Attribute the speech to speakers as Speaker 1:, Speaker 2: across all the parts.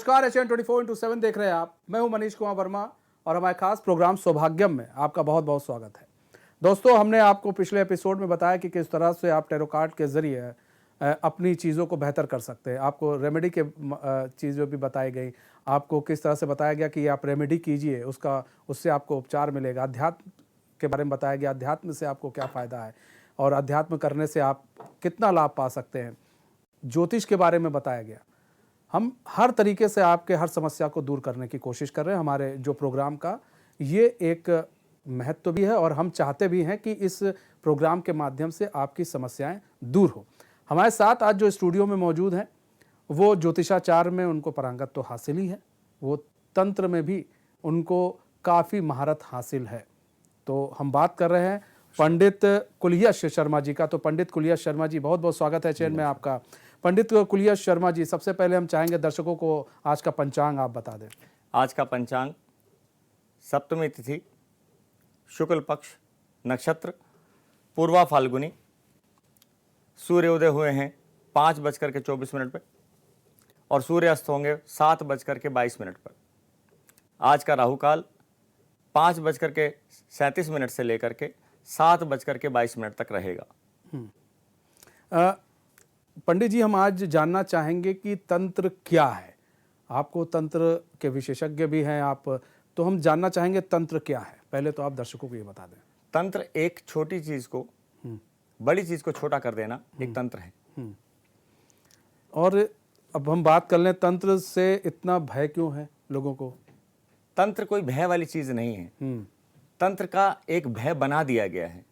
Speaker 1: नमस्कार, Asian 24x7 देख रहे हैं आप। मैं हूं मनीष कुमार वर्मा और हमारे खास प्रोग्राम सौभाग्यम में आपका बहुत बहुत स्वागत है। दोस्तों, हमने आपको पिछले एपिसोड में बताया कि किस तरह से आप टैरो कार्ड के जरिए अपनी चीज़ों को बेहतर कर सकते हैं। आपको रेमेडी के चीज़ें भी बताई गई, आपको किस तरह से बताया गया कि आप रेमेडी कीजिए, उससे आपको उपचार मिलेगा। अध्यात्म के बारे में बताया गया, अध्यात्म से आपको क्या फ़ायदा है और अध्यात्म करने से आप कितना लाभ पा सकते हैं। ज्योतिष के बारे में बताया गया। हम हर तरीके से आपके हर समस्या को दूर करने की कोशिश कर रहे हैं। हमारे जो प्रोग्राम का ये एक महत्व भी है और हम चाहते भी हैं कि इस प्रोग्राम के माध्यम से आपकी समस्याएं दूर हो। हमारे साथ आज जो स्टूडियो में मौजूद हैं वो ज्योतिषाचार में उनको पारंगत तो हासिल ही है, वो तंत्र में भी उनको काफ़ी महारत हासिल है। तो हम बात कर रहे हैं पंडित कुलयश शर्मा जी का। तो पंडित कुलयश शर्मा जी, बहुत बहुत स्वागत है चैनल में आपका। पंडित कुलयश शर्मा जी, सबसे पहले हम चाहेंगे दर्शकों को आज का पंचांग आप बता दें।
Speaker 2: आज का पंचांग सप्तमी तिथि, शुक्ल पक्ष, नक्षत्र पूर्वा फाल्गुनी, सूर्योदय हुए हैं 5:24 पर और सूर्य अस्त होंगे 7:22 पर। आज का राहु काल 5:37 से लेकर के 7:22 तक रहेगा।
Speaker 1: पंडित जी, हम आज जानना चाहेंगे कि तंत्र क्या है। आपको तंत्र के विशेषज्ञ भी हैं आप, तो हम जानना चाहेंगे तंत्र क्या है। पहले तो आप दर्शकों को ये बता दें।
Speaker 2: तंत्र एक छोटी चीज को बड़ी चीज को छोटा कर देना एक तंत्र है।
Speaker 1: और अब हम बात कर लें, तंत्र से इतना भय क्यों है लोगों को?
Speaker 2: तंत्र कोई भय वाली चीज नहीं है। तंत्र का एक भय बना दिया गया है।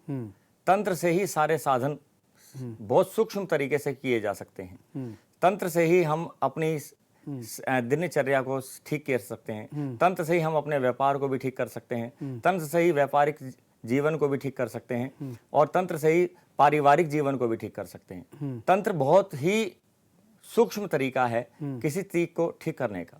Speaker 2: तंत्र से ही सारे साधन बहुत सूक्ष्म तरीके से किए जा सकते हैं। तंत्र से ही हम अपनी दिनचर्या को ठीक कर सकते हैं। तंत्र से ही हम अपने व्यापार को भी ठीक कर सकते हैं। तंत्र से ही व्यापारिक जीवन को भी ठीक कर सकते हैं और तंत्र से ही पारिवारिक जीवन को भी ठीक कर सकते हैं। तंत्र बहुत ही सूक्ष्म तरीका है किसी चीज को ठीक करने का।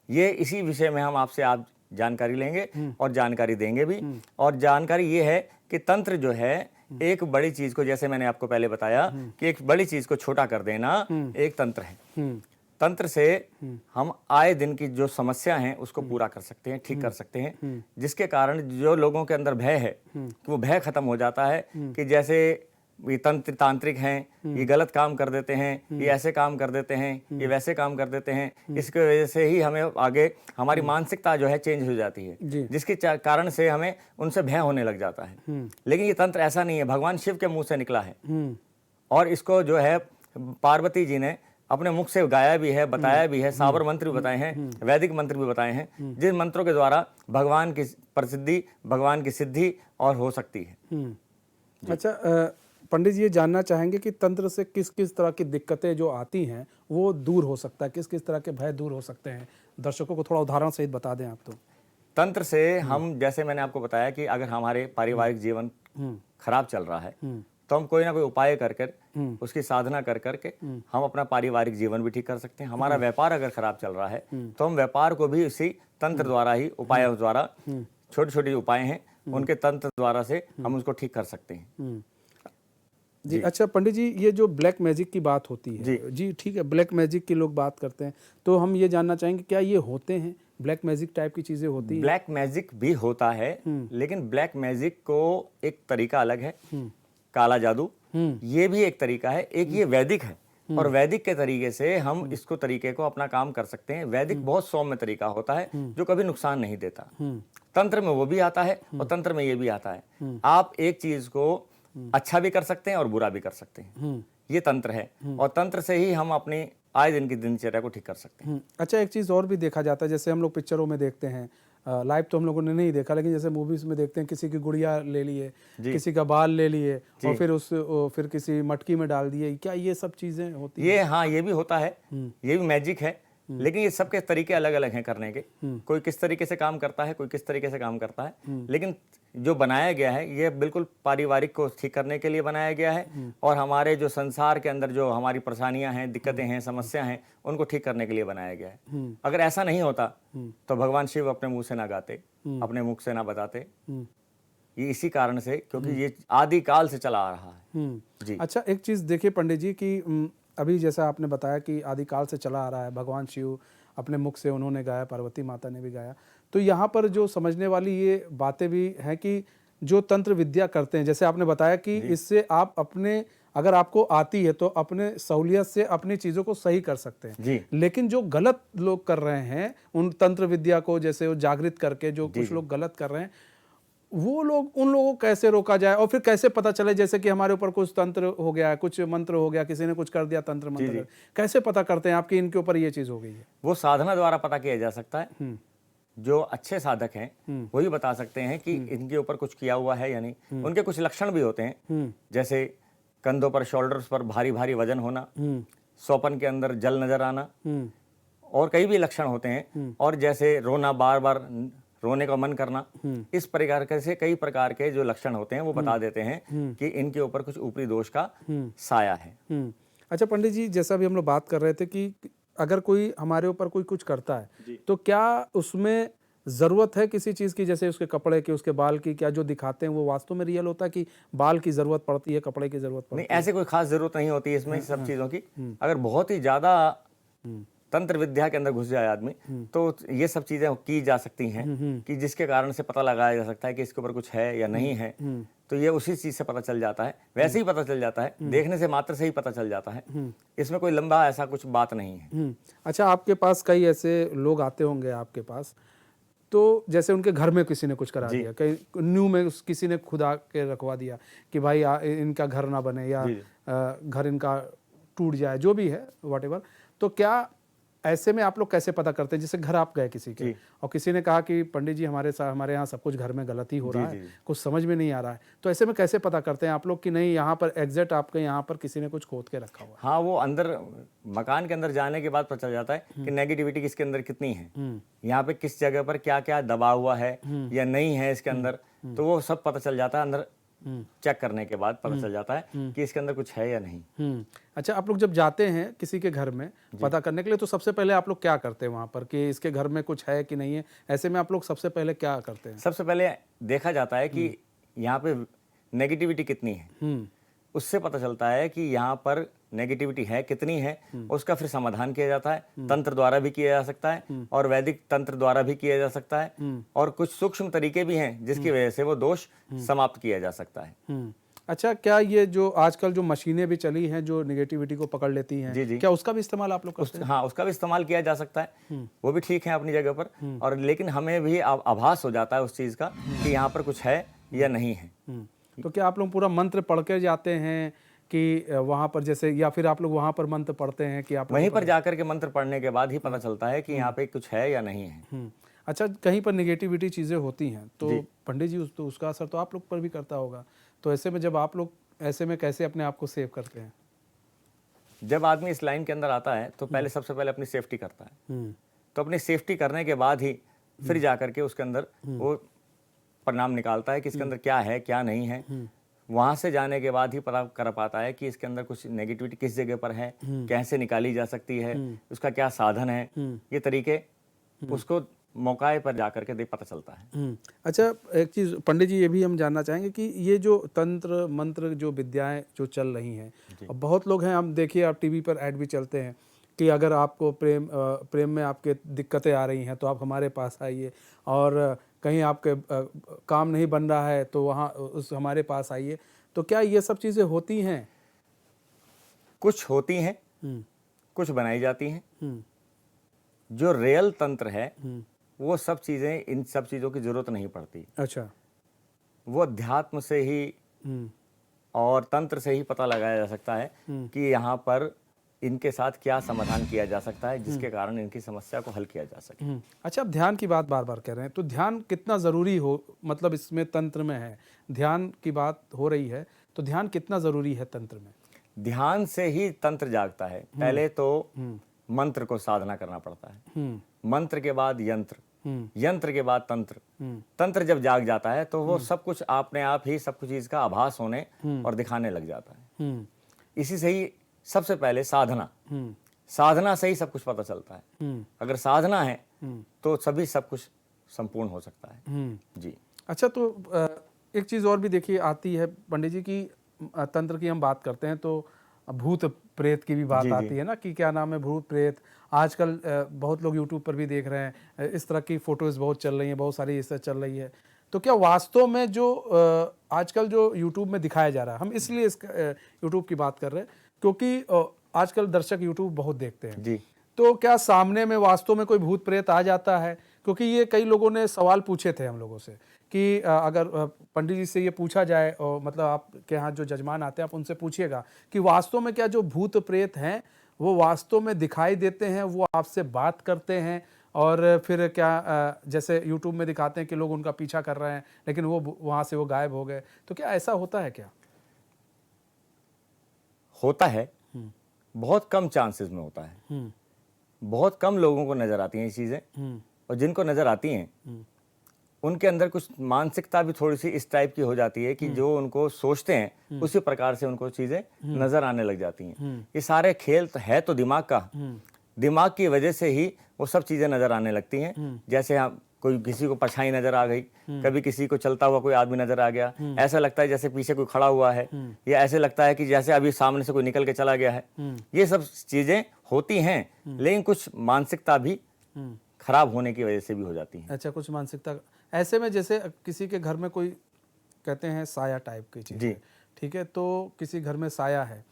Speaker 2: ये इसी विषय में हम आपसे आज जानकारी लेंगे और जानकारी देंगे भी। और जानकारी ये है कि तंत्र जो है एक बड़ी चीज को, जैसे मैंने आपको पहले बताया कि एक बड़ी चीज को छोटा कर देना एक तंत्र है। तंत्र से हम आए दिन की जो समस्या है उसको पूरा कर सकते हैं, ठीक कर सकते हैं, जिसके कारण जो लोगों के अंदर भय है कि वो भय खत्म हो जाता है कि जैसे ये तांत्रिक हैं, ये गलत काम कर देते हैं, ये ऐसे काम कर देते हैं, ये वैसे काम कर देते हैं। इसके वजह से ही हमें आगे हमारी मानसिकता जो है चेंज हो जाती है, जिसके कारण से हमें उनसे भय होने लग जाता है। लेकिन ये तंत्र ऐसा नहीं है, भगवान शिव के मुंह से निकला है और इसको जो है पार्वती जी ने अपने मुख से गाया भी है, बताया भी है, साबर मंत्र भी बताए हैं, वैदिक मंत्र भी बताए हैं, जिन मंत्रों के द्वारा भगवान की प्रसिद्धि, भगवान की सिद्धि और हो सकती है।
Speaker 1: अच्छा पंडित जी, ये जानना चाहेंगे कि तंत्र से किस किस तरह की दिक्कतें जो आती हैं वो दूर हो सकता है, किस किस तरह के भय दूर हो सकते हैं। दर्शकों को थोड़ा उदाहरण सहित बता दें आप। तो
Speaker 2: तंत्र से हम, जैसे मैंने आपको बताया कि अगर हमारे पारिवारिक जीवन खराब चल रहा है तो हम कोई ना कोई उपाय कर उसकी साधना कर करके हम अपना पारिवारिक जीवन भी ठीक कर सकते हैं। हमारा व्यापार अगर खराब चल रहा है तो हम व्यापार को भी इसी तंत्र द्वारा ही, उपायों द्वारा, छोटे छोटे उपाय हैं उनके तंत्र द्वारा से हम उसको ठीक कर सकते हैं।
Speaker 1: जी अच्छा पंडित जी, ये जो ब्लैक मैजिक की बात होती है जी ठीक है, ब्लैक मैजिक की लोग बात करते हैं, तो हम ये जानना चाहेंगे क्या ये होते हैं, ब्लैक मैजिक टाइप की चीजें होती हैं?
Speaker 2: ब्लैक मैजिक भी होता है, लेकिन ब्लैक मैजिक को एक तरीका अलग है। काला जादू ये भी एक तरीका है, एक ये वैदिक है और वैदिक के तरीके से हम इसको तरीके को अपना काम कर सकते हैं। वैदिक बहुत सौम्य तरीका होता है जो कभी नुकसान नहीं देता। तंत्र में वो भी आता है और तंत्र में ये भी आता है। आप एक चीज को अच्छा भी कर सकते हैं और बुरा भी कर सकते हैं। ये तंत्र है और तंत्र से ही हम अपनी आए दिन की दिनचर्या को ठीक कर सकते हैं।
Speaker 1: अच्छा, एक चीज और भी देखा जाता है, जैसे हम लोग पिक्चरों में देखते हैं, लाइव तो हम लोगों ने नहीं देखा, लेकिन जैसे मूवीज में देखते हैं, किसी की गुड़िया ले लिए, किसी का बाल ले लिए और फिर किसी मटकी में डाल दिए। क्या ये सब चीजें होती हैं?
Speaker 2: ये हाँ, ये भी होता है, ये भी मैजिक है, लेकिन ये सबके तरीके अलग अलग हैं करने के। कोई किस तरीके से काम करता है, कोई किस तरीके से काम करता है, लेकिन जो बनाया गया है ये बिल्कुल पारिवारिक को ठीक करने के लिए बनाया गया है और हमारे जो संसार के अंदर जो हमारी परेशानियां हैं, दिक्कतें हैं, समस्या हैं, उनको ठीक करने के लिए बनाया गया है। अगर ऐसा नहीं होता तो भगवान शिव अपने मुंह से ना गाते, अपने मुख से ना बताते। ये इसी कारण से, क्योंकि ये आदि काल से चला आ रहा है। जी
Speaker 1: अच्छा, एक चीज देखिए पंडित जी की, अभी जैसा आपने बताया कि आदिकाल से चला आ रहा है, भगवान शिव अपने मुख से उन्होंने गाया, पार्वती माता ने भी गाया। तो यहाँ पर जो समझने वाली ये बातें भी हैं कि जो तंत्र विद्या करते हैं, जैसे आपने बताया कि इससे आप अपने, अगर आपको आती है तो अपने सहूलियत से अपनी चीज़ों को सही कर सकते हैं।
Speaker 2: जी
Speaker 1: लेकिन जो गलत लोग कर रहे हैं उन तंत्र विद्या को, जैसे वो जागृत करके जो कुछ लोग गलत कर रहे हैं, वो लोग, उन लोगों को कैसे रोका जाए और फिर कैसे पता चले, जैसे कि हमारे ऊपर कुछ तंत्र हो गया, कुछ मंत्र हो गया, किसी ने कुछ कर दिया तंत्र मंत्र, कैसे पता करते हैं आपकी इनके ऊपर ये चीज़ हो गई है?
Speaker 2: वो साधना द्वारा पता किया जा सकता है। जो अच्छे साधक हैं वही बता सकते हैं कि इनके ऊपर कुछ किया हुआ है या नहीं। उनके कुछ लक्षण भी होते हैं, जैसे कंधों पर, शोल्डर्स पर भारी भारी वजन होना, स्वप्न के अंदर जल नजर आना, और कई भी लक्षण होते हैं। और जैसे रोना, बार बार रोने का मन करना, इस प्रकार के से कई प्रकार के जो लक्षण होते हैं वो बता देते हैं कि इनके ऊपर कुछ ऊपरी दोष का साया है।
Speaker 1: अच्छा पंडित जी, जैसा भी हम लोग बात कर रहे थे कि अगर कोई हमारे ऊपर कोई कुछ करता है तो क्या उसमें ज़रूरत है किसी चीज़ की, जैसे उसके कपड़े की, उसके बाल की, क्या जो दिखाते हैं वो वास्तव में रियल होता है कि बाल की ज़रूरत पड़ती है, कपड़े की ज़रूरत पड़ती है?
Speaker 2: नहीं, ऐसे कोई खास जरूरत नहीं होती है इसमें सब चीज़ों की। अगर बहुत ही ज़्यादा तंत्र विद्या के अंदर घुस जाए आदमी तो ये सब चीज़ें की जा सकती हैं कि जिसके कारण से पता लगाया जा सकता है कि इसके ऊपर कुछ है या नहीं है। तो ये उसी चीज़ से पता चल जाता है, वैसे ही पता चल जाता है, देखने से मात्र से ही पता चल जाता है। इसमें कोई लंबा ऐसा कुछ बात नहीं है।
Speaker 1: अच्छा, आपके पास कई ऐसे लोग आते होंगे आपके पास, तो जैसे उनके घर में किसी ने कुछ करा दिया, कहीं न्यू में किसी ने खुदा के रखवा दिया कि भाई इनका घर ना बने या घर इनका टूट जाए, जो भी है व्हाटएवर, तो क्या ऐसे में आप लोग कैसे पता करते हैं? जैसे घर आप गए किसी के और किसी ने कहा कि पंडित जी हमारे यहाँ सब कुछ घर में गलती हो रहा है, कुछ समझ में नहीं आ रहा है, तो ऐसे में कैसे पता करते हैं आप लोग कि नहीं यहाँ पर एग्जैक्ट आपके यहाँ पर किसी ने कुछ खोद के रखा हुआ है?
Speaker 2: हाँ, वो अंदर मकान के अंदर जाने के बाद पता चल जाता है कि नेगेटिविटी किसके अंदर कितनी है, यहाँ पे किस जगह पर क्या क्या दबा हुआ है या नहीं है इसके अंदर। तो वो सब पता चल जाता है, अंदर चेक करने के बाद पता चल जाता है कि इसके अंदर कुछ है या नहीं।
Speaker 1: अच्छा, आप लोग जब जाते हैं किसी के घर में पता करने के लिए, तो सबसे पहले आप लोग क्या करते हैं वहाँ पर कि इसके घर में कुछ है कि नहीं है? ऐसे में आप लोग सबसे पहले क्या करते हैं?
Speaker 2: सबसे पहले देखा जाता है कि यहाँ पे नेगेटिविटी कितनी है। उससे पता चलता है कि यहाँ पर नेगेटिविटी है कितनी है, उसका फिर समाधान किया जाता है। तंत्र द्वारा भी किया जा सकता है और वैदिक तंत्र द्वारा भी किया जा सकता है, और कुछ सूक्ष्म तरीके भी हैं जिसकी वजह से वो दोष समाप्त किया जा सकता है।
Speaker 1: अच्छा, क्या ये जो आजकल जो मशीनें भी चली हैं जो नेगेटिविटी को पकड़ लेती हैं,
Speaker 2: जी।
Speaker 1: क्या उसका भी इस्तेमाल आप लोग करते हैं?
Speaker 2: हाँ, उसका भी इस्तेमाल किया जा सकता है, वो भी ठीक है अपनी जगह पर। और लेकिन हमें भी आभास हो जाता है उस चीज़ का कि यहाँ पर कुछ है या नहीं है।
Speaker 1: तो क्या आप लोग पूरा मंत्र पढ़ के जाते हैं कि वहाँ पर, जैसे, या फिर आप लोग वहाँ पर मंत्र पढ़ते हैं कि आप
Speaker 2: वहीं पर जाकर के मंत्र पढ़ने के बाद ही पता चलता है कि यहाँ पे कुछ है या नहीं है।
Speaker 1: अच्छा, कहीं पर नेगेटिविटी चीज़ें होती हैं तो पंडित जी तो उसका असर तो आप लोग पर भी करता होगा, तो ऐसे में जब आप लोग ऐसे में कैसे अपने आप को सेव करते हैं?
Speaker 2: जब आदमी इस लाइन के अंदर आता है तो पहले सबसे पहले अपनी सेफ्टी करता है। तो अपनी सेफ्टी करने के बाद ही फिर जाकर के उसके अंदर वो परिणाम निकालता है कि इसके अंदर क्या है क्या नहीं है। वहाँ से जाने के बाद ही पता कर पाता है कि इसके अंदर कुछ नेगेटिविटी किस जगह पर है, कैसे निकाली जा सकती है, उसका क्या साधन है। ये तरीके उसको मौके पर जाकर के पता चलता है।
Speaker 1: अच्छा, एक चीज़ पंडित जी ये भी हम जानना चाहेंगे कि ये जो तंत्र मंत्र जो विद्याएं जो चल रही हैं, अब बहुत लोग हैं, हम देखिए आप टीवी पर ऐड भी चलते हैं कि अगर आपको प्रेम में आपके दिक्कतें आ रही हैं तो आप हमारे पास आइए, और कहीं आपके काम नहीं बन रहा है तो वहाँ उस हमारे पास आइए। तो क्या ये सब चीज़ें होती हैं?
Speaker 2: कुछ होती हैं, कुछ बनाई जाती हैं। जो रियल तंत्र है वो सब चीज़ें, इन सब चीज़ों की जरूरत नहीं पड़ती।
Speaker 1: अच्छा,
Speaker 2: वो अध्यात्म से ही और तंत्र से ही पता लगाया जा सकता है कि यहाँ पर इनके साथ क्या समाधान किया जा सकता है जिसके कारण इनकी समस्या को हल किया जा सके।
Speaker 1: अच्छा, आप ध्यान की बात बार बार कह रहे हैं, तो ध्यान कितना ज़रूरी हो, मतलब इसमें तंत्र में है ध्यान की बात हो रही है, तो ध्यान कितना ज़रूरी है तंत्र में?
Speaker 2: ध्यान से ही तंत्र जागता है। पहले तो मंत्र को साधना करना पड़ता है, मंत्र के बाद यंत्र, यंत्र के बाद तंत्र। तंत्र जब जाग जाता है तो वो सब कुछ अपने आप ही सब कुछ चीज का आभास होने और दिखाने लग जाता है। इसी से ही सबसे पहले साधना, साधना से ही सब कुछ पता चलता है। अगर साधना है तो सभी सब कुछ संपूर्ण हो सकता है। जी।
Speaker 1: अच्छा, तो एक चीज़ और भी देखिए आती है पंडित जी की, तंत्र की हम बात करते हैं तो भूत प्रेत की भी बात
Speaker 2: जी, जी।
Speaker 1: आती है ना, कि क्या नाम है, भूत प्रेत। आजकल बहुत लोग यूट्यूब पर भी देख रहे हैं, इस तरह की फोटोज़ बहुत चल रही हैं, बहुत सारी इससे चल रही है। तो क्या वास्तव में जो आजकल जो यूट्यूब में दिखाया जा रहा है, हम इसलिए इस यूट्यूब की बात कर रहे हैं क्योंकि आजकल दर्शक यूट्यूब बहुत देखते हैं,
Speaker 2: जी।
Speaker 1: तो क्या सामने में वास्तव में कोई भूत प्रेत आ जाता है? क्योंकि ये कई लोगों ने सवाल पूछे थे हम लोगों से कि अगर पंडित जी से ये पूछा जाए, और मतलब आपके यहाँ जो जजमान आते हैं आप उनसे पूछिएगा कि वास्तव में क्या जो भूत प्रेत हैं वो वास्तव में दिखाई देते हैं, वो आपसे बात करते हैं, और फिर क्या जैसे यूट्यूब में दिखाते हैं कि लोग उनका पीछा कर रहे हैं लेकिन वो वहाँ से वो गायब हो गए, तो क्या ऐसा होता है क्या?
Speaker 2: होता है, बहुत कम चांसेस में होता है, बहुत कम लोगों को नजर आती हैं ये चीजें, और जिनको नजर आती हैं उनके अंदर कुछ मानसिकता भी थोड़ी सी इस टाइप की हो जाती है कि जो उनको सोचते हैं उसी प्रकार से उनको चीजें नजर आने लग जाती हैं। ये सारे खेल तो है तो दिमाग का, दिमाग की वजह से ही वो सब चीजें नजर आने लगती हैं। जैसे हम कोई किसी को परछाई नजर आ गई, कभी किसी को चलता हुआ कोई आदमी नजर आ गया, ऐसा लगता है जैसे पीछे कोई खड़ा हुआ है, या ऐसे लगता है कि जैसे अभी सामने से कोई निकल के चला गया है। ये सब चीजें होती हैं, लेकिन कुछ मानसिकता भी खराब होने की वजह से भी हो जाती है।
Speaker 1: अच्छा, कुछ मानसिकता ऐसे में, जैसे किसी के घर में कोई कहते हैं साया टाइप की चीज़
Speaker 2: जी।
Speaker 1: है, ठीक है, तो किसी घर में साया है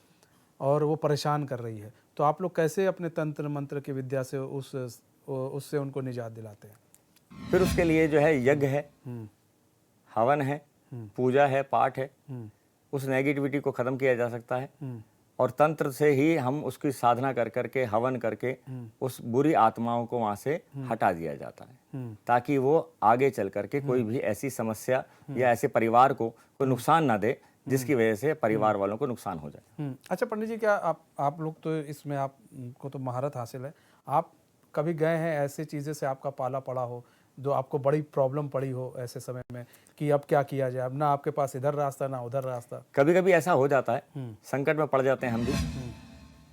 Speaker 1: और वो परेशान कर रही है, तो आप लोग कैसे अपने तंत्र मंत्र की विद्या से उससे उनको निजात दिलाते हैं?
Speaker 2: फिर उसके लिए जो है यज्ञ है, हवन है, पूजा है, पाठ है, उस नेगेटिविटी को खत्म किया जा सकता है। और तंत्र से ही हम उसकी साधना कर करके, हवन करके उस बुरी आत्माओं को वहां से हटा दिया जाता है, ताकि वो आगे चल करके कोई भी ऐसी समस्या या ऐसे परिवार को कोई नुकसान ना दे जिसकी वजह से परिवार वालों को नुकसान हो जाए।
Speaker 1: अच्छा पंडित जी, क्या आप लोग तो इसमें आपको तो महारत हासिल है, आप कभी गए हैं ऐसी चीज़ें से आपका पाला पड़ा हो जो आपको बड़ी प्रॉब्लम पड़ी हो ऐसे समय में कि अब क्या किया जाए, अब ना आपके पास इधर रास्ता ना उधर रास्ता?
Speaker 2: कभी कभी ऐसा हो जाता है, संकट में पड़ जाते हैं हम भी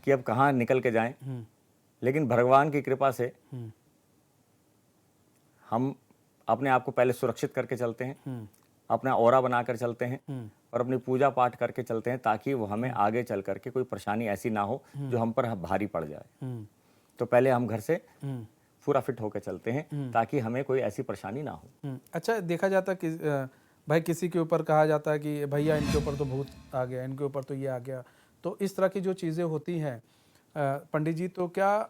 Speaker 2: कि अब कहाँ निकल के जाएं, लेकिन भगवान की कृपा से हम अपने आप को पहले सुरक्षित करके चलते हैं, अपना ऑरा बनाकर चलते हैं और अपनी पूजा पाठ करके चलते हैं, ताकि वो हमें आगे चल करके कोई परेशानी ऐसी ना हो जो हम पर भारी पड़ जाए। तो पहले हम घर से पूरा फिट होकर चलते हैं ताकि हमें कोई ऐसी परेशानी ना हो।
Speaker 1: अच्छा, देखा जाता कि भाई किसी के ऊपर कहा जाता है कि भैया इनके ऊपर तो भूत आ गया, इनके ऊपर तो ये आ गया, तो इस तरह की जो चीज़ें होती हैं पंडित जी, तो क्या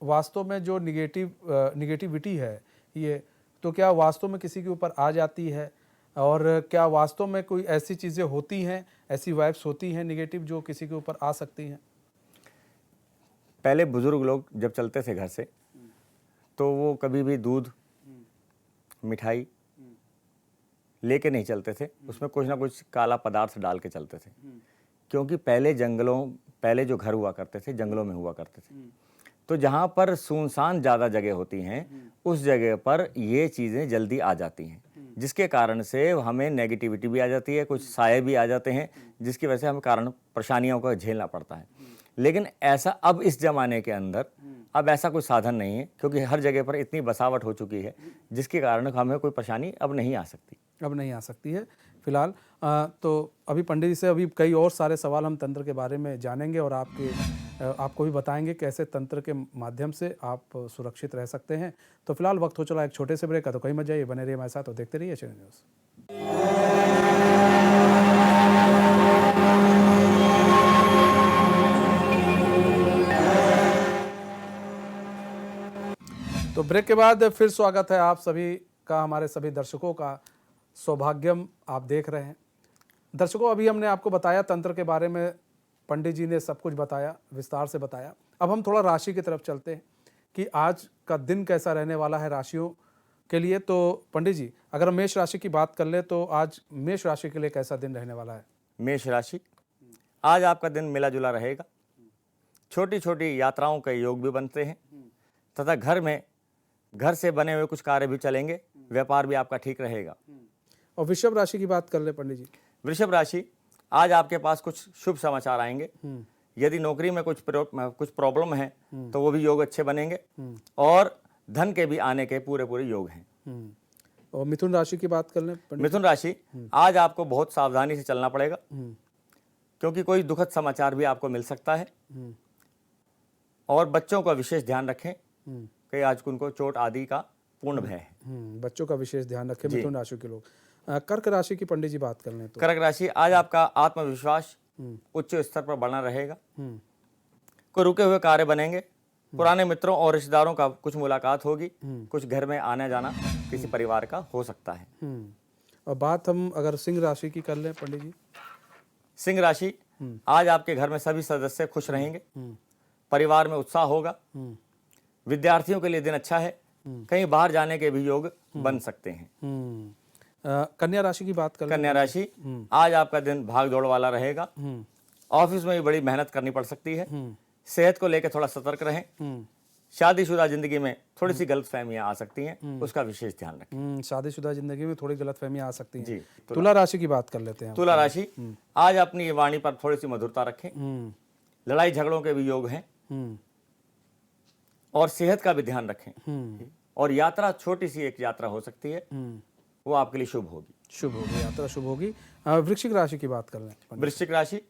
Speaker 1: वास्तव में जो निगेटिविटी है ये, तो क्या वास्तव में किसी के ऊपर आ जाती है, और क्या वास्तव में कोई ऐसी चीज़ें होती हैं, ऐसी वाइब्स होती हैं निगेटिव जो किसी के ऊपर आ सकती हैं?
Speaker 2: पहले बुजुर्ग लोग जब चलते थे घर से तो वो कभी भी दूध, मिठाई लेके नहीं चलते थे, उसमें कुछ ना कुछ काला पदार्थ डाल के चलते थे, क्योंकि पहले जो घर हुआ करते थे जंगलों में हुआ करते थे, तो जहाँ पर सुनसान ज़्यादा जगह होती हैं उस जगह पर ये चीज़ें जल्दी आ जाती हैं, जिसके कारण से हमें नेगेटिविटी भी आ जाती है, कुछ साये भी आ जाते हैं, जिसकी वजह से हमें कारण परेशानियों को झेलना पड़ता है। लेकिन ऐसा अब इस ज़माने के अंदर अब ऐसा कोई साधन नहीं है, क्योंकि हर जगह पर इतनी बसावट हो चुकी है जिसके कारण हमें कोई परेशानी अब नहीं आ सकती।
Speaker 1: अब नहीं आ सकती है फिलहाल। तो अभी पंडित जी से अभी कई और सारे सवाल हम तंत्र के बारे में जानेंगे और आपको भी बताएंगे कैसे तंत्र के माध्यम से आप सुरक्षित रह सकते हैं। तो फिलहाल वक्त हो चला एक छोटे से ब्रेक का, तो कहीं मत जाइए, बने रहिए हमारे साथ और देखते रहिए चैनल न्यूज़। तो ब्रेक के बाद फिर स्वागत है आप सभी का, हमारे सभी दर्शकों का। सौभाग्यम आप देख रहे हैं। दर्शकों, अभी हमने आपको बताया तंत्र के बारे में, पंडित जी ने सब कुछ बताया, विस्तार से बताया। अब हम थोड़ा राशि की तरफ चलते हैं कि आज का दिन कैसा रहने वाला है राशियों के लिए। तो पंडित जी, अगर हम मेष राशि की बात कर ले तो आज मेष राशि के लिए कैसा दिन रहने वाला है?
Speaker 2: मेष राशि, आज आपका दिन मिला जुला रहेगा, छोटी छोटी यात्राओं के योग भी बनते हैं, तथा घर से बने हुए कुछ कार्य भी चलेंगे, व्यापार भी आपका ठीक रहेगा।
Speaker 1: और वृषभ राशि की बात कर ले पंडित जी।
Speaker 2: वृषभ राशि, आज आपके पास कुछ शुभ समाचार आएंगे। यदि नौकरी में कुछ प्रॉब्लम है तो वो भी योग अच्छे बनेंगे, और धन के भी आने के पूरे योग हैं।
Speaker 1: और मिथुन राशि की बात कर लें पंडित?
Speaker 2: मिथुन राशि, आज आपको बहुत सावधानी से चलना पड़ेगा, क्योंकि कोई दुखद समाचार भी आपको मिल सकता है। और बच्चों का विशेष ध्यान रखें कि आज उनको चोट आदि का पूर्ण भय है।
Speaker 1: बच्चों का विशेष ध्यान रखें मिथुन राशि के लोग। कर्क राशि की पंडित जी बात कर लें तो।
Speaker 2: कर्क राशि, आज आपका आत्मविश्वास उच्च स्तर पर बना रहेगा। कोई रुके हुए कार्य बनेंगे। पुराने मित्रों और रिश्तेदारों का कुछ मुलाकात होगी। कुछ घर में आना जाना किसी परिवार का हो सकता है।
Speaker 1: और बात हम अगर सिंह राशि की कर लें पंडित जी।
Speaker 2: सिंह राशि, आज आपके घर में सभी सदस्य खुश रहेंगे। परिवार में उत्साह होगा। विद्यार्थियों के लिए दिन अच्छा है। कहीं बाहर जाने के भी योग बन सकते हैं।
Speaker 1: कन्या राशि की बात कर लें।
Speaker 2: कन्या राशि, आज आपका दिन भाग दौड़ वाला रहेगा। ऑफिस में भी बड़ी मेहनत करनी पड़ सकती है। सेहत को लेकर थोड़ा सतर्क रहें। शादीशुदा जिंदगी में थोड़ी सी गलतफहमियां आ सकती हैं, उसका विशेष ध्यान रखें।
Speaker 1: शादीशुदा जिंदगी में थोड़ी गलतफहमियां आ सकती हैं
Speaker 2: जी।
Speaker 1: तुला राशि की बात कर लेते हैं।
Speaker 2: तुला राशि, आज अपनी वाणी पर थोड़ी सी मधुरता रखें। लड़ाई झगड़ों के भी योग हैं। और सेहत का भी ध्यान रखें। और यात्रा, छोटी सी एक यात्रा हो सकती है, वो आपके लिए शुभ होगी।
Speaker 1: शुभ होगी, यात्रा शुभ होगी। वृश्चिक राशि की बात कर लें।
Speaker 2: वृश्चिक राशि,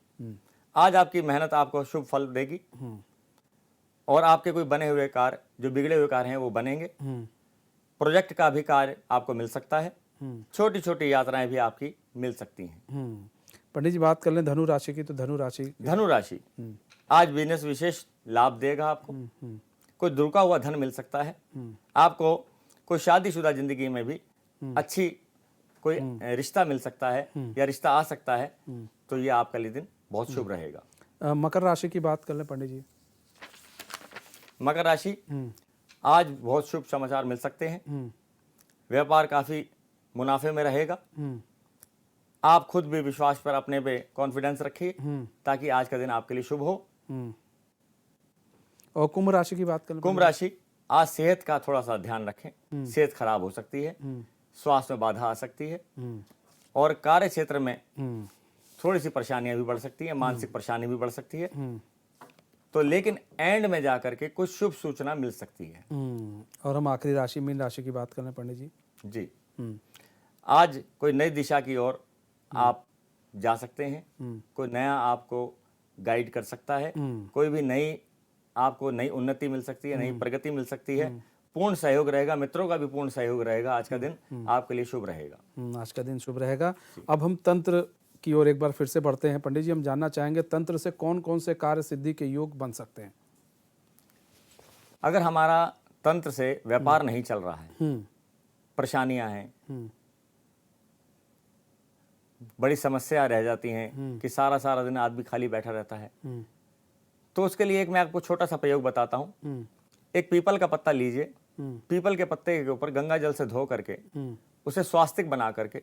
Speaker 2: आज आपकी मेहनत आपको शुभ फल देगी। और आपके कोई बने हुए कार्य, जो बिगड़े हुए कार्य हैं, वो बनेंगे। प्रोजेक्ट का भी कार्य आपको मिल सकता है। छोटी छोटी यात्राएं भी आपकी मिल सकती हैं।
Speaker 1: पंडित जी बात कर लें धनु राशि की तो धनु राशि,
Speaker 2: आज बिजनेस विशेष लाभ देगा आपको। कोई रुका हुआ धन मिल सकता है आपको। कोई शादीशुदा जिंदगी में भी अच्छी कोई रिश्ता मिल सकता है या रिश्ता आ सकता है, तो ये आपका लिए दिन बहुत शुभ रहेगा।
Speaker 1: मकर राशि की बात कर लें पंडित जी।
Speaker 2: मकर राशि, आज बहुत शुभ समाचार मिल सकते हैं। व्यापार काफी मुनाफे में रहेगा। आप खुद भी विश्वास पर, अपने पे कॉन्फिडेंस रखिए ताकि आज का दिन आपके लिए शुभ हो।
Speaker 1: और कुंभ राशि की बात कर लें।
Speaker 2: कुंभ राशि, आज सेहत का थोड़ा सा ध्यान रखें। सेहत खराब हो सकती है। स्वास्थ्य में बाधा आ सकती है। और कार्य क्षेत्र में थोड़ी सी परेशानियां भी बढ़ सकती हैं। मानसिक परेशानी भी बढ़ सकती है। तो लेकिन एंड में जाकर के कुछ शुभ सूचना मिल सकती है।
Speaker 1: और हम आखिरी राशि मीन राशि की बात करें पंडित जी।
Speaker 2: जी, आज कोई नई दिशा की ओर आप जा सकते हैं। कोई नया आपको गाइड कर सकता है। कोई भी नई उन्नति मिल सकती है, नई प्रगति मिल सकती है। पूर्ण सहयोग रहेगा, मित्रों का भी पूर्ण सहयोग रहेगा। आज का दिन आपके लिए शुभ रहेगा।
Speaker 1: आज का दिन शुभ रहेगा। अब हम तंत्र की ओर एक बार फिर से बढ़ते हैं पंडित जी। हम जानना चाहेंगे तंत्र से कौन कौन से कार्य सिद्धि के योग बन सकते हैं।
Speaker 2: अगर हमारा तंत्र से व्यापार नहीं चल रहा है, परेशानियां हैं, बड़ी समस्या रह जाती हैं कि सारा सारा दिन आदमी खाली बैठा रहता है, तो उसके लिए एक मैं आपको छोटा सा प्रयोग बताता हूँ। एक पीपल का पत्ता लीजिए। पीपल के पत्ते के ऊपर गंगा जल से धो करके उसे स्वास्तिक बना करके,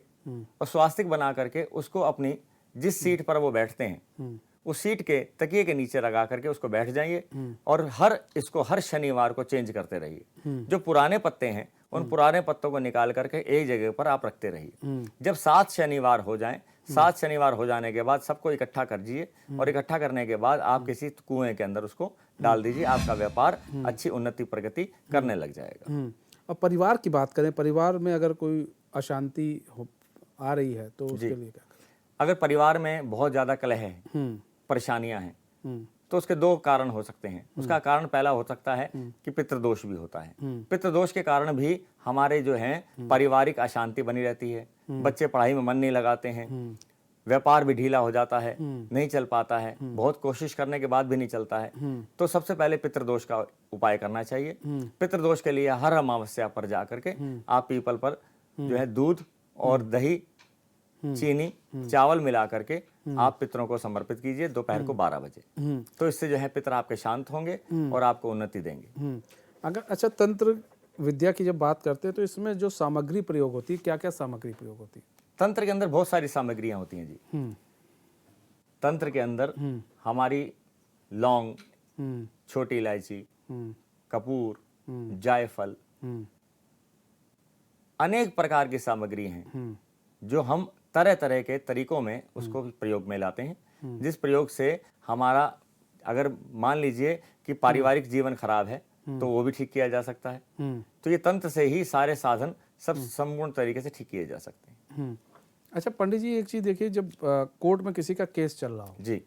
Speaker 2: और स्वास्तिक बना करके उसको अपनी जिस सीट पर वो बैठते हैं उस सीट के तकिए के नीचे लगा करके उसको बैठ जाइए। और हर शनिवार को चेंज करते रहिए। जो पुराने पत्ते हैं उन पुराने पत्तों को निकाल करके एक जगह पर आप रखते रहिए। जब 7 शनिवार हो जाएं, 7 शनिवार हो जाने के बाद सबको इकट्ठा कर दीजिए। और इकट्ठा करने के बाद आप किसी कुएं के अंदर उसको डाल दीजिए। आपका व्यापार अच्छी उन्नति प्रगति करने लग जाएगा।
Speaker 1: और परिवार की बात करें, परिवार में अगर कोई अशांति आ रही है तो उसके लिए क्या करें?
Speaker 2: अगर परिवार में बहुत ज्यादा कलह है, परेशानियां हैं, तो उसके 2 कारण हो सकते हैं। उसका कारण पहला हो सकता है कि पितृदोष भी होता है। पितृदोष के कारण भी हमारे जो हैं पारिवारिक अशांति बनी रहती है। बच्चे पढ़ाई में मन नहीं लगाते हैं। व्यापार भी ढीला हो जाता है, नहीं चल पाता है, बहुत कोशिश करने के बाद भी नहीं चलता है। तो सबसे पहले पितृदोष का उपाय करना चाहिए। पितृदोष के लिए हर अमावस्या पर जाकर के आप पीपल पर जो है दूध और दही, चीनी, चावल मिला करके आप पितरों को समर्पित कीजिए दोपहर को 12 बजे। तो इससे जो है पितर आपके शांत होंगे और आपको उन्नति देंगे।
Speaker 1: अगर अच्छा तंत्र विद्या की जब बात करते हैं तो इसमें जो सामग्री प्रयोग होती है, क्या क्या सामग्री प्रयोग होती है?
Speaker 2: तंत्र के अंदर बहुत सारी सामग्रियां होती हैं जी। तंत्र के अंदर हमारी लौंग, छोटी इलायची, कपूर, जायफल, अनेक प्रकार की सामग्री हैं जो हम तरह तरह के तरीकों में उसको प्रयोग में लाते हैं। जिस प्रयोग से हमारा, अगर मान लीजिए कि पारिवारिक जीवन खराब है तो वो भी ठीक किया जा सकता है। तो ये तंत्र से ही सारे साधन सब संपूर्ण तरीके से ठीक किए जा सकते हैं।
Speaker 1: अच्छा पंडित जी, एक चीज़ देखिए, जब कोर्ट में किसी का केस चल रहा हो,
Speaker 2: जी।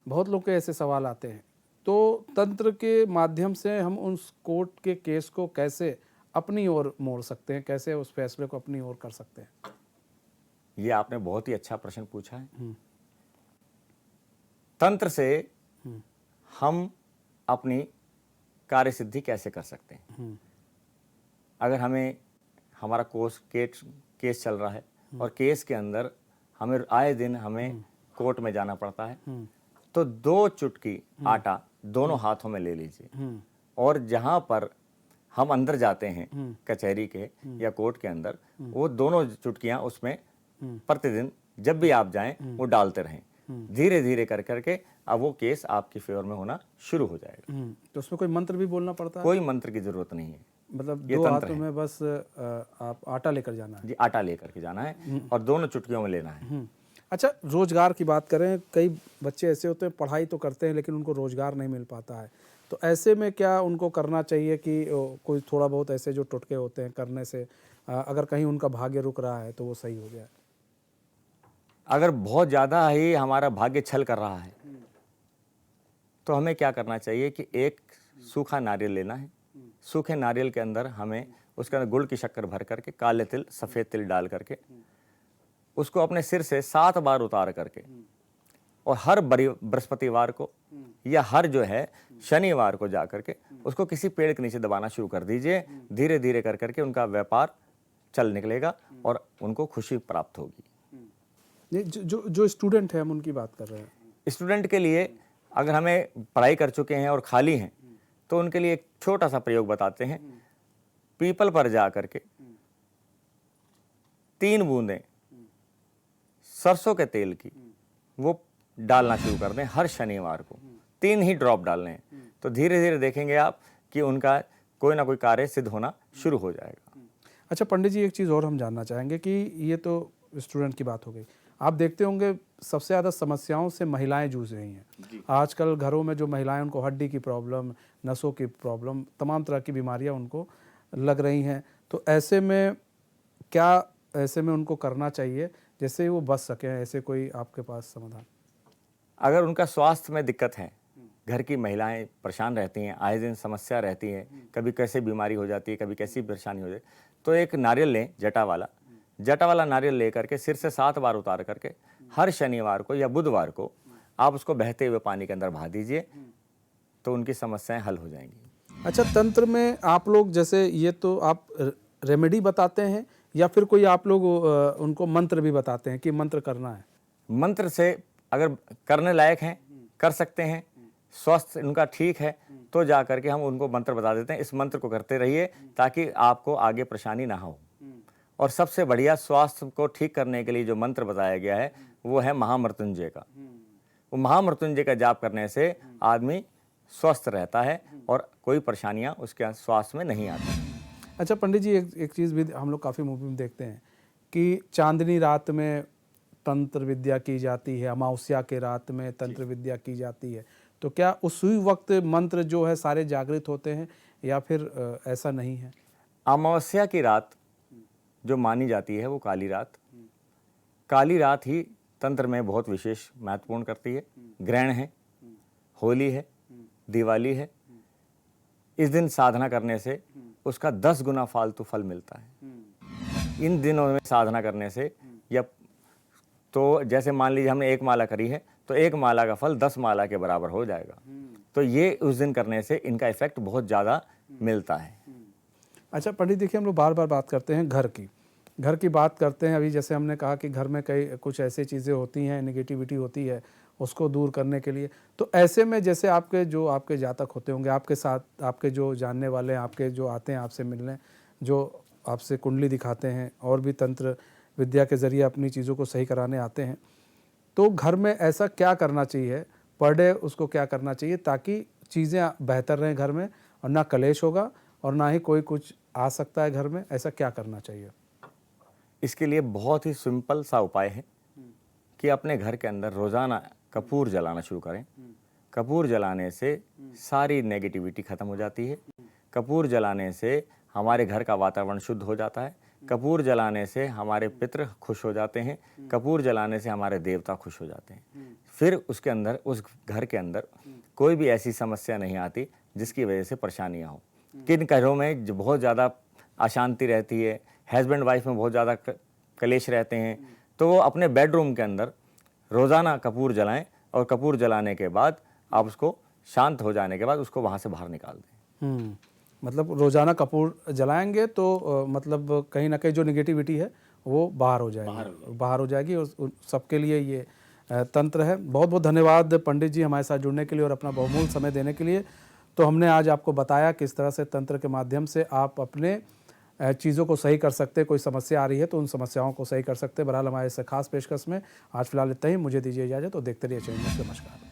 Speaker 1: बहुत लोग के ऐसे सवाल आते हैं, तो तंत्र के माध्यम से हम उस कोर्ट के केस को कैसे अपनी ओर मोड़ सकते हैं, कैसे उस फैसले को अपनी ओर कर सकते हैं?
Speaker 2: ये आपने बहुत ही अच्छा प्रश्न पूछा है। तंत्र से हम अपनी कार्य सिद्धि कैसे कर सकते हैं? अगर हमें हमारा केस चल रहा है और केस के अंदर हमें आए दिन हमें कोर्ट में जाना पड़ता है, तो 2 चुटकी आटा दोनों हाथों में ले लीजिए और जहां पर हम अंदर जाते हैं कचहरी के या कोर्ट के अंदर, वो दोनों चुटकियां उसमें प्रतिदिन जब भी आप जाएं वो डालते रहें। धीरे धीरे कर करके अब वो केस आपकी फेवर में होना शुरू हो जाएगा।
Speaker 1: तो उसमें कोई मंत्र भी बोलना पड़ता है?
Speaker 2: कोई मंत्र की जरूरत नहीं है।
Speaker 1: मतलब
Speaker 2: ये
Speaker 1: 2
Speaker 2: तंत्र
Speaker 1: हाथों
Speaker 2: है।
Speaker 1: में बस आप आटा लेकर जाना है?
Speaker 2: जी, आटा लेकर के जाना है और दोनों चुटकियों में लेना है।
Speaker 1: अच्छा, रोजगार की बात करें, कई बच्चे ऐसे होते हैं पढ़ाई तो करते हैं लेकिन उनको रोजगार नहीं मिल पाता है, तो ऐसे में क्या उनको करना चाहिए कि कोई थोड़ा बहुत ऐसे जो टोटके होते हैं करने से अगर कहीं उनका भाग्य रुक रहा है तो वो सही हो जाए?
Speaker 2: अगर बहुत ज़्यादा ही हमारा भाग्य छल कर रहा है तो हमें क्या करना चाहिए कि एक सूखा नारियल लेना है। सूखे नारियल के अंदर हमें उसके अंदर गुड़ की शक्कर भर करके, काले तिल, सफ़ेद तिल डाल करके उसको अपने सिर से 7 बार उतार करके और हर बृहस्पतिवार को या हर जो है शनिवार को जा करके उसको किसी पेड़ के नीचे दबाना शुरू कर दीजिए। धीरे धीरे कर करके उनका व्यापार चल निकलेगा और उनको खुशी प्राप्त होगी।
Speaker 1: नहीं, जो स्टूडेंट है हम उनकी बात कर रहे हैं।
Speaker 2: स्टूडेंट के लिए अगर हमें पढ़ाई कर चुके हैं और खाली हैं तो उनके लिए एक छोटा सा प्रयोग बताते हैं। पीपल पर जा करके 3 बूंदें सरसों के तेल की वो डालना शुरू कर दें हर शनिवार को। 3 ही ड्रॉप डालने हैं, तो धीरे धीरे देखेंगे आप कि उनका कोई ना कोई कार्य सिद्ध होना शुरू हो जाएगा।
Speaker 1: अच्छा पंडित जी, एक चीज़ और हम जानना चाहेंगे कि ये तो स्टूडेंट की बात हो गई, आप देखते होंगे सबसे ज़्यादा समस्याओं से महिलाएं जूझ रही हैं आजकल। घरों में जो महिलाएं, उनको हड्डी की प्रॉब्लम, नसों की प्रॉब्लम, तमाम तरह की बीमारियां उनको लग रही हैं, तो ऐसे में क्या ऐसे में उनको करना चाहिए जिससे वो बच सकें? ऐसे कोई आपके पास समाधान?
Speaker 2: अगर उनका स्वास्थ्य में दिक्कत है, घर की महिलाएं परेशान रहती हैं, आए दिन समस्या रहती है, कभी कैसे बीमारी हो जाती है, कभी कैसी परेशानी हो जाती है, तो एक नारियल लें जटा वाला नारियल लेकर के सिर से 7 बार उतार करके हर शनिवार को या बुधवार को आप उसको बहते हुए पानी के अंदर बहा दीजिए, तो उनकी समस्याएं हल हो जाएंगी।
Speaker 1: अच्छा, तंत्र में आप लोग जैसे ये तो आप रेमेडी बताते हैं या फिर कोई आप लोग उनको मंत्र भी बताते हैं कि मंत्र करना है?
Speaker 2: मंत्र से अगर करने लायक हैं कर सकते हैं, स्वास्थ्य उनका ठीक है तो जा करके हम उनको मंत्र बता देते हैं। इस मंत्र को करते रहिए ताकि आपको आगे परेशानी ना हो। और सबसे बढ़िया स्वास्थ्य को ठीक करने के लिए जो मंत्र बताया गया है वो है महामृत्युंजय का। वो महामृत्युंजय का जाप करने से आदमी स्वस्थ रहता है और कोई परेशानियां उसके स्वास्थ्य में नहीं आती।
Speaker 1: अच्छा पंडित जी, एक चीज़ भी हम लोग काफ़ी मूवी में देखते हैं कि चांदनी रात में तंत्र विद्या की जाती है, अमावस्या के रात में तंत्र विद्या की जाती है, तो क्या उसी वक्त मंत्र जो है सारे जागृत होते हैं या फिर ऐसा नहीं है?
Speaker 2: अमावस्या की रात जो मानी जाती है वो काली रात ही तंत्र में बहुत विशेष महत्वपूर्ण करती है। ग्रहण है, होली है, दिवाली है, इस दिन साधना करने से उसका 10 गुना फालतू फल मिलता है। इन दिनों में साधना करने से या तो जैसे मान लीजिए हमने 1 माला करी है तो 1 माला का फल 10 माला के बराबर हो जाएगा। तो ये उस दिन करने से इनका इफेक्ट बहुत ज़्यादा मिलता है।
Speaker 1: अच्छा पंडित, देखिए हम लोग बार बार बात करते हैं घर की बात करते हैं। अभी जैसे हमने कहा कि घर में कई कुछ ऐसी चीज़ें होती हैं, नेगेटिविटी होती है, उसको दूर करने के लिए, तो ऐसे में जैसे आपके जातक होते होंगे, आपके साथ आपके जो जानने वाले हैं, आपके जो आते हैं आपसे मिलने, जो आपसे कुंडली दिखाते हैं और भी तंत्र विद्या के ज़रिए अपनी चीज़ों को सही कराने आते हैं, तो घर में ऐसा क्या करना चाहिए, पर डे उसको क्या करना चाहिए ताकि चीज़ें बेहतर रहें घर में और ना कलेश होगा और ना ही कोई कुछ आ सकता है घर में? ऐसा क्या करना चाहिए?
Speaker 2: इसके लिए बहुत ही सिंपल सा उपाय है कि अपने घर के अंदर रोज़ाना कपूर जलाना शुरू करें। कपूर जलाने से सारी नेगेटिविटी खत्म हो जाती है। कपूर जलाने से हमारे घर का वातावरण शुद्ध हो जाता है। कपूर जलाने से हमारे पितृ खुश हो जाते हैं, कपूर जलाने से हमारे देवता खुश हो जाते हैं। फिर उसके अंदर, उस घर के अंदर कोई भी ऐसी समस्या नहीं आती जिसकी वजह से परेशानियां हो। किन घरों में बहुत ज़्यादा अशांति रहती है, हस्बैंड वाइफ में बहुत ज़्यादा कलेश रहते हैं, तो वो अपने बेडरूम के अंदर रोज़ाना कपूर जलाएं और कपूर जलाने के बाद आप उसको शांत हो जाने के बाद उसको वहाँ से बाहर निकाल दें।
Speaker 1: मतलब रोज़ाना कपूर जलाएंगे तो मतलब कहीं ना कहीं जो निगेटिविटी है वो बाहर हो जाएगी और सबके लिए ये तंत्र है। बहुत बहुत धन्यवाद पंडित जी हमारे साथ जुड़ने के लिए और अपना बहुमूल्य समय देने के लिए। तो हमने आज आपको बताया किस तरह से तंत्र के माध्यम से आप अपने चीज़ों को सही कर सकते हैं। कोई समस्या आ रही है तो उन समस्याओं को सही कर सकते हैं। बहरहाल हमारे इस खास पेशकश में आज फिलहाल इतना ही। मुझे दीजिए इजाज़त, तो देखते रहिए चैनल। नमस्कार।